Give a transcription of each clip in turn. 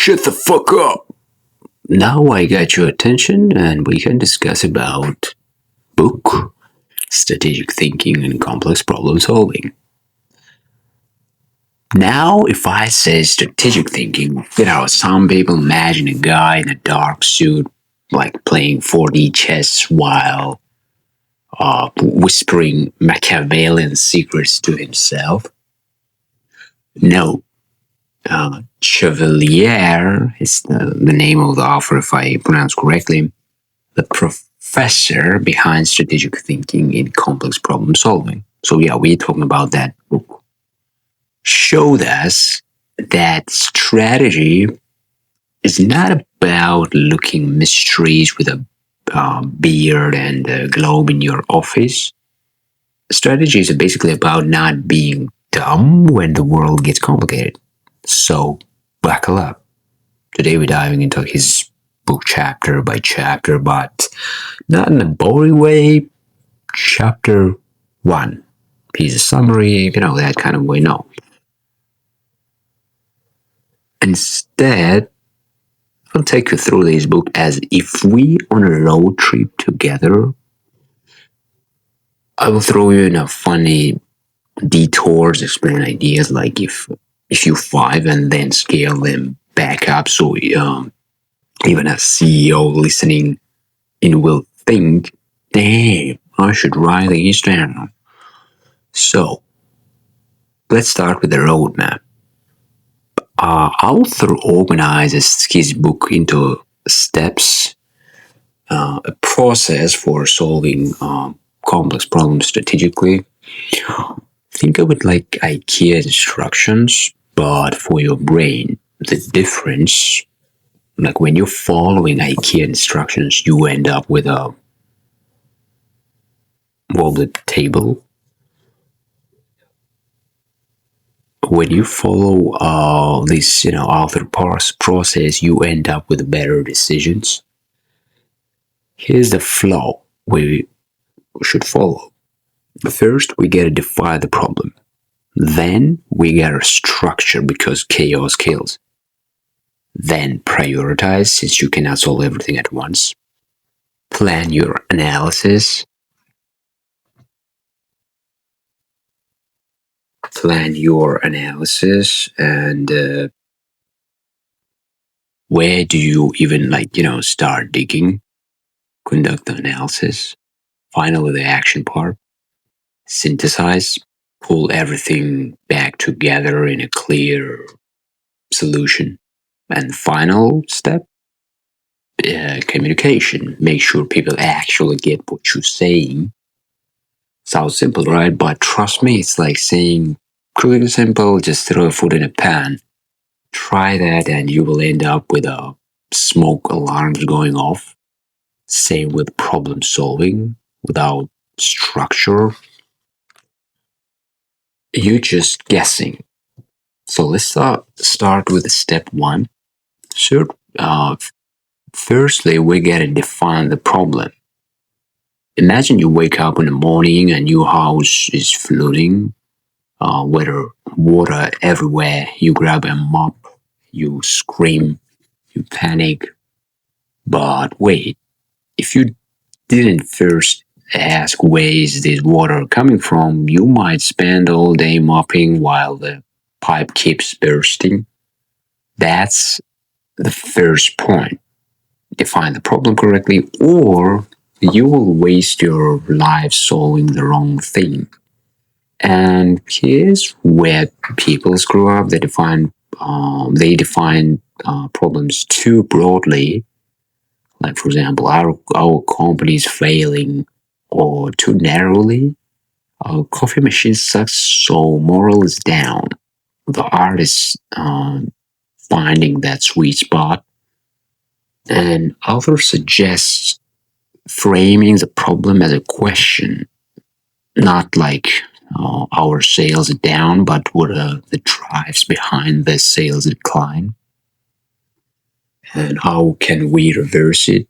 Shut the fuck up! Now I got your attention and we can discuss about book, strategic thinking and complex problem solving. Now, if I say strategic thinking, some people imagine a guy in a dark suit, like playing 4D chess while whispering Machiavellian secrets to himself. No, Chevallier is the name of the author, if I pronounce correctly, the professor behind strategic thinking in complex problem solving. So yeah, we're talking about that book. Showed us that strategy is not about looking mysteries with a beard and a globe in your office. Strategy is basically about not being dumb when the world gets complicated. So, buckle up. Today we're diving into his book chapter by chapter, but not in a boring way. Chapter 1. He's a summary, that kind of way, no. Instead, I'll take you through this book as if we on a road trip together. I will throw you in a funny detours, explain ideas like if you 5 and then scale them back up. So even a CEO listening in will think, damn, I should write these down. So let's start with the roadmap. Author organizes his book into steps, a process for solving complex problems strategically. Think of it like IKEA instructions, but for your brain. The difference, like when you're following IKEA instructions, you end up with a wobbly table. When you follow this, author process, you end up with better decisions. Here's the flow we should follow. First, we gotta define the problem. Then, we gotta structure because chaos kills. Then, prioritize since you cannot solve everything at once. Plan your analysis. And where do you even start digging? Conduct the analysis. Finally, the action part. Synthesize. Pull everything back together in a clear solution. And final step, communication. Make sure people actually get what you're saying. Sounds simple, right? But trust me, it's like saying, quick and simple, just throw a food in a pan. Try that and you will end up with smoke alarms going off. Same with problem solving. Without structure, you're just guessing. So let's start with step 1. Sure. Firstly, we gotta define the problem. Imagine you wake up in the morning and your house is flooding, water everywhere. You grab a mop, you scream, you panic. But wait, if you didn't first ask where is this water coming from, you might spend all day mopping while the pipe keeps bursting. That's the first point. Define the problem correctly, or you will waste your life solving the wrong thing. And here's where people screw up. They define problems too broadly. Like, for example, our company is failing, or too narrowly. Our coffee machine sucks, so moral is down. The art is finding that sweet spot. And author suggests framing the problem as a question, not like our sales are down, but what are the drives behind the sales decline? And how can we reverse it?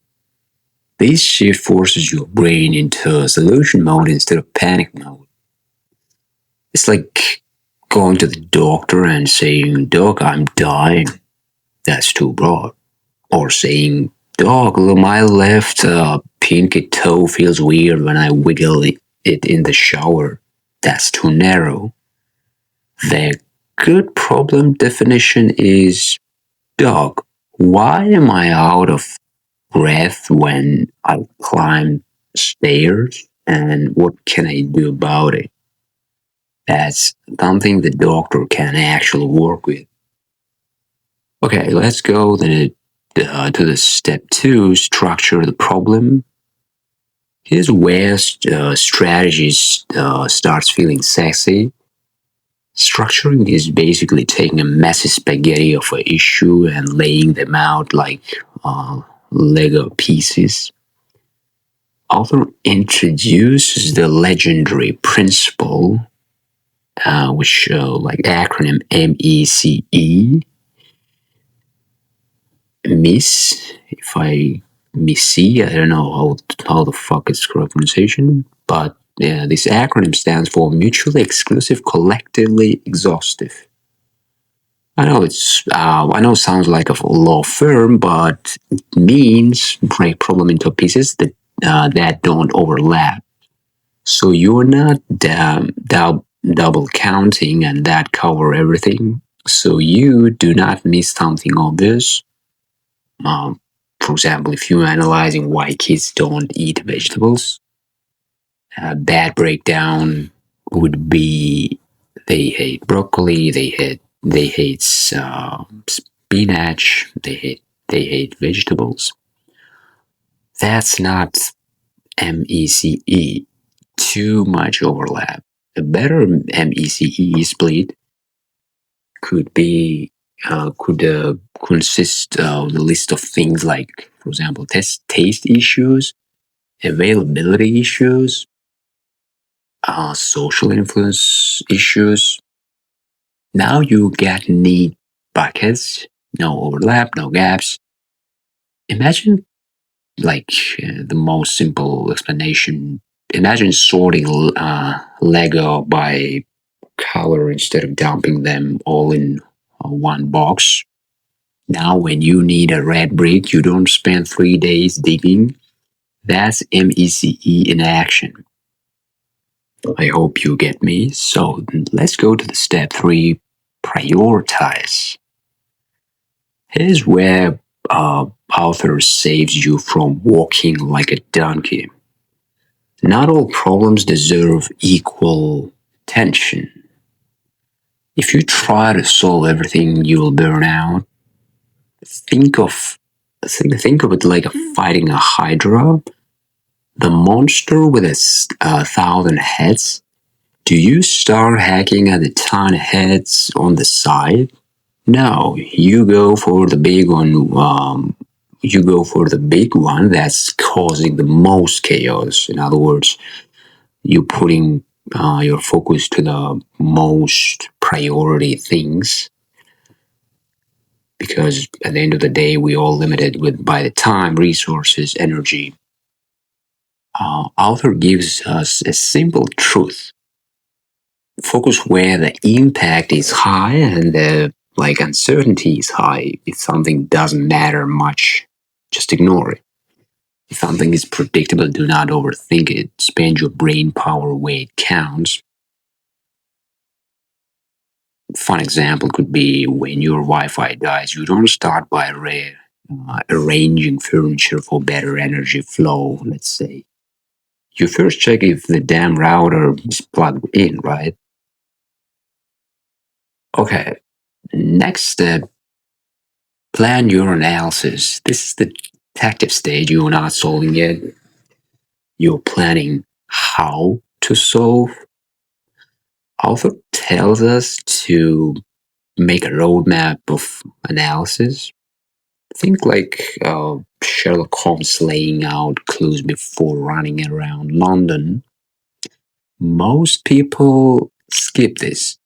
This shift forces your brain into solution mode instead of panic mode. It's like going to the doctor and saying, Doc, I'm dying. That's too broad. Or saying, dog, my left pinky toe feels weird when I wiggle it in the shower. That's too narrow. The good problem definition is, dog, why am I out of breath when I climb stairs? And what can I do about it? That's something the doctor can actually work with. Okay, let's go then to the step two, structure the problem. Here's where strategies starts feeling sexy. Structuring is basically taking a messy spaghetti of an issue and laying them out like Lego pieces. Author introduces the legendary principle, which like acronym MECE, Miss. If I MECE, I don't know how the fuck it's correct pronunciation, but yeah, this acronym stands for mutually exclusive, collectively exhaustive. I know it sounds like a law firm, but it means break problem into pieces that don't overlap. So you're not double counting and that cover everything. So you do not miss something obvious. Um, for example, if you're analyzing why kids don't eat vegetables, a bad breakdown would be they hate broccoli, they hate spinach, they hate vegetables. That's not MECE. Too much overlap. A better MECE split could be could consist of the list of things like, for example, taste issues, availability issues, social influence issues. Now you get neat buckets, no overlap, no gaps. Imagine like the most simple explanation. Imagine sorting Lego by color instead of dumping them all in one box. Now, when you need a red brick, you don't spend 3 days digging. That's MECE in action. I hope you get me. So let's go to the step three, prioritize. Here's where author saves you from walking like a donkey. Not all problems deserve equal attention. If you try to solve everything, you will burn out. Think of think of it like fighting a hydra, the monster with a thousand heads. Do you start hacking at the tiny heads on the side? No, you go for the big one. You go for the big one that's causing the most chaos. In other words, you're putting your focus to the most priority things, because at the end of the day, we all limited with by the time, resources, energy. Author gives us a simple truth: focus where the impact is high and the like uncertainty is high. If something doesn't matter much, just ignore it. If something is predictable, do not overthink it. Spend your brain power where it counts. Fun example could be when your Wi-Fi dies, you don't start by arranging furniture for better energy flow, let's say. You first check if the damn router is plugged in, right? Okay, next step, plan your analysis. This is the detective stage. You're not solving it. You're planning how to solve. Author tells us to make a roadmap of analysis. Think like Sherlock Holmes laying out clues before running around London. Most people skip this.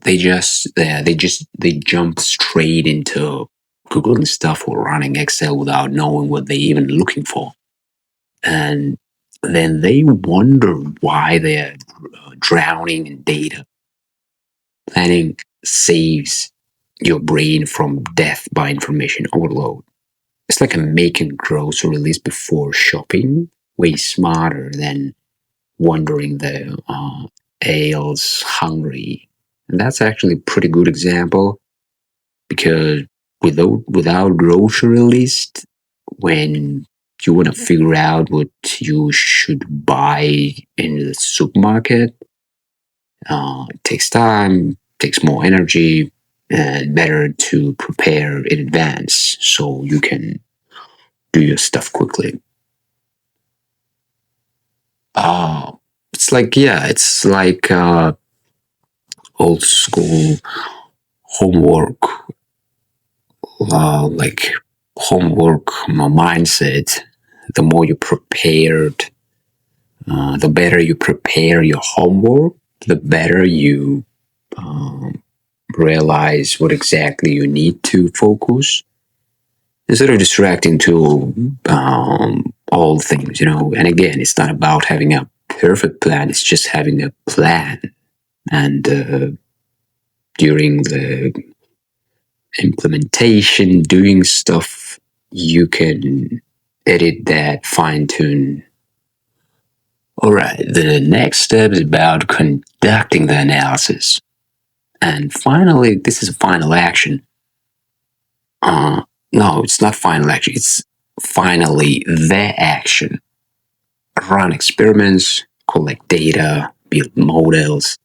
They jump straight into googling stuff or running Excel without knowing what they're even looking for, and then they wonder why they're drowning in data. Planning saves your brain from death by information overload. It's like a making grocery list before shopping, way smarter than wondering the ales hungry. And that's actually a pretty good example because without grocery list, when you want to figure out what you should buy in the supermarket, it takes time, takes more energy, and better to prepare in advance so you can do your stuff quickly. Uh, it's like old school homework, like homework mindset. The more you prepared, the better you prepare your homework, the better you realize what exactly you need to focus instead of distracting to all things, And again, it's not about having a perfect plan, it's just having a plan. And during the implementation, doing stuff, you can edit that, fine tune. All right, the next step is about conducting the analysis. And finally, this is a final action. No, it's not final action. It's finally the action. Run experiments, collect data, build models.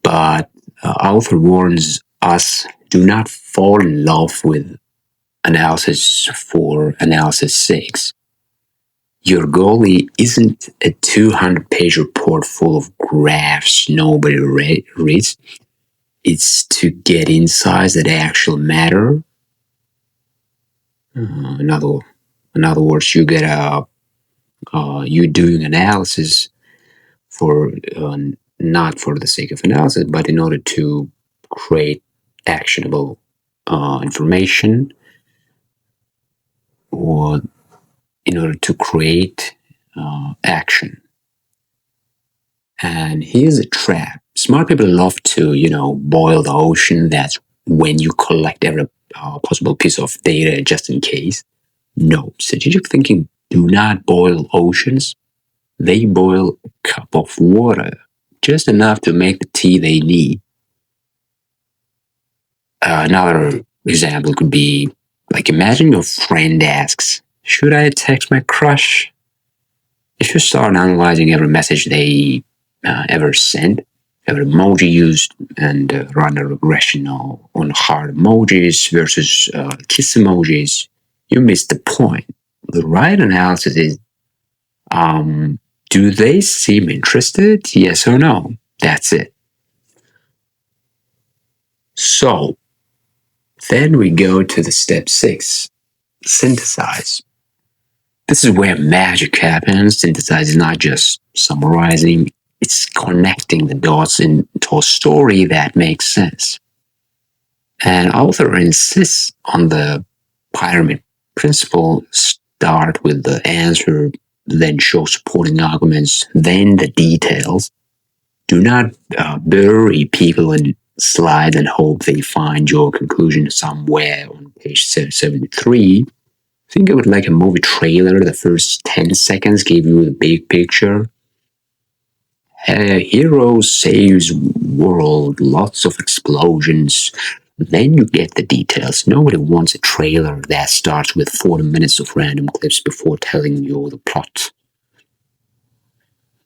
But author warns us, do not fall in love with analysis for analysis sake. Your goal isn't a 200-page report full of graphs nobody reads. It's to get insights that actually matter. In other words, you doing analysis for not for the sake of analysis, but in order to create actionable information, or in order to create action. And here's a trap. Smart people love to, boil the ocean. That's when you collect every possible piece of data just in case. No, strategic thinking do not boil oceans. They boil a cup of water, just enough to make the tea they need. Another example could be like, imagine your friend asks, should I text my crush? If you start analyzing every message they ever sent, every emoji used, and run a regression on heart emojis versus kiss emojis, you miss the point. The right analysis is, do they seem interested? Yes or no? That's it. So then we go to the step 6, synthesize. This is where magic happens. Synthesize is not just summarizing, it's connecting the dots into a story that makes sense. And author insists on the pyramid principle. Start with the answer, then show supporting arguments, then the details. Do not bury people in slides and hope they find your conclusion somewhere on page 73. Think of it like a movie trailer. The first 10 seconds give you the big picture. A hero saves world, lots of explosions. Then you get the details. Nobody wants a trailer that starts with 40 minutes of random clips before telling you the plot.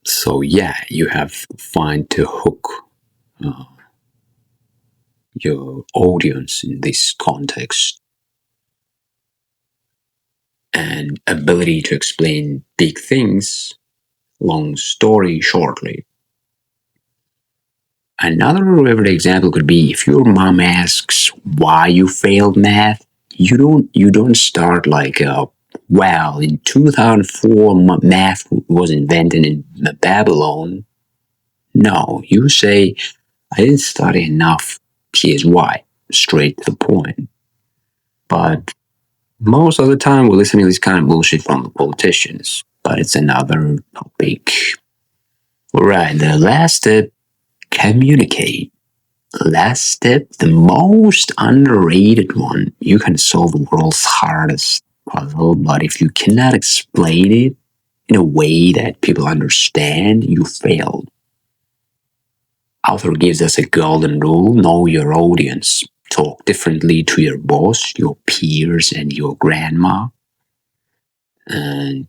So yeah, you have to find to hook your audience in this context. And ability to explain big things, long story shortly. Another everyday example could be if your mom asks why you failed math, you don't start like, well, in 2004 math was invented in Babylon. No, you say, I didn't study enough. Here's why. Straight to the point. But most of the time we're listening to this kind of bullshit from the politicians. But it's another topic. Alright, the last step, communicate. Last step, the most underrated one. You can solve the world's hardest puzzle, but if you cannot explain it in a way that people understand, you failed. Author gives us a golden rule: know your audience. Talk differently to your boss, your peers, and your grandma. And,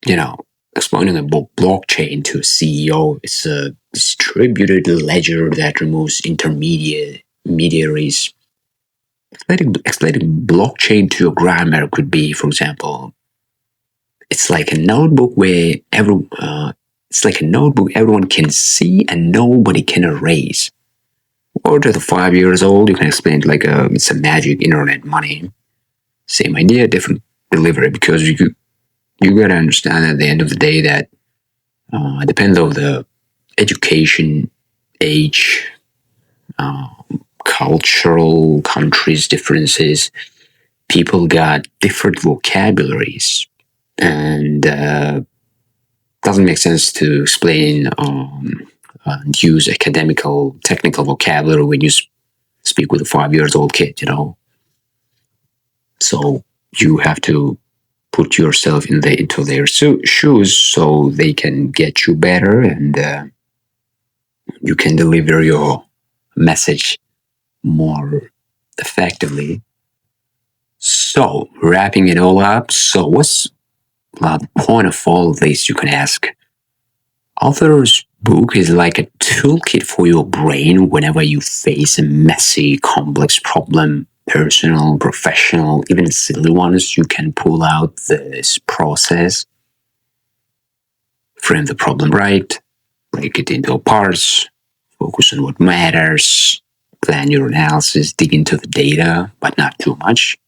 you know, explaining a blockchain to a CEO is a distributed ledger that removes intermediaries. Explaining blockchain to your grandmother could be, for example, it's like a notebook where it's like a notebook everyone can see and nobody can erase. Or to the 5 years old, you can explain it like it's a magic internet money. Same idea, different delivery, because you gotta understand at the end of the day that it depends on the education, age, uh, cultural countries differences. People got different vocabularies, and doesn't make sense to explain and use academical technical vocabulary when you speak with a 5 years old kid. So you have to put yourself into their shoes so they can get you better, and you can deliver your message more effectively. So, wrapping it all up, so what's the point of all of this, you can ask? Author's book is like a toolkit for your brain whenever you face a messy, complex problem, personal, professional, even silly ones. You can pull out this process, frame the problem right, break it into parts, focus on what matters, plan your analysis, dig into the data, but not too much.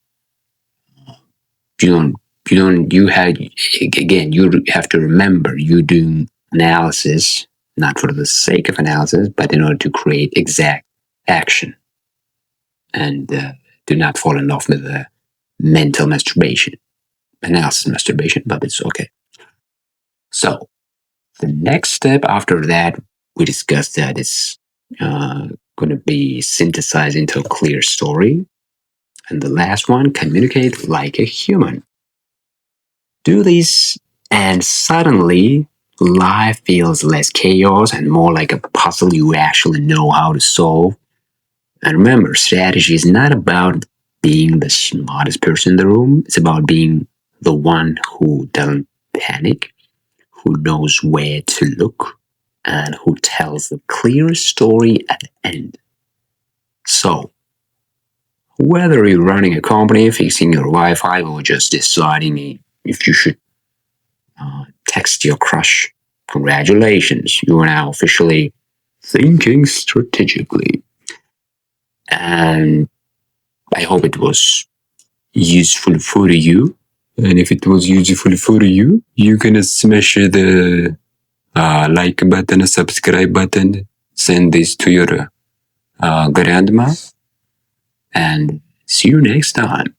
You have, again, you have to remember you're doing analysis, not for the sake of analysis, but in order to create exact action. And do not fall in love with the mental masturbation, analysis masturbation, but it's okay. So, the next step after that, we discussed that it's going to be synthesized into a clear story. And the last one, communicate like a human. Do this, and suddenly life feels less chaos and more like a puzzle you actually know how to solve. And remember, strategy is not about being the smartest person in the room, it's about being the one who doesn't panic, who knows where to look, and who tells the clearest story at the end. So, whether you're running a company, fixing your Wi Fi, or just deciding if you should text your crush, congratulations, you are now officially thinking strategically. And I hope it was useful for you. And if it was useful for you, you can smash the like button, subscribe button, send this to your grandma, and see you next time.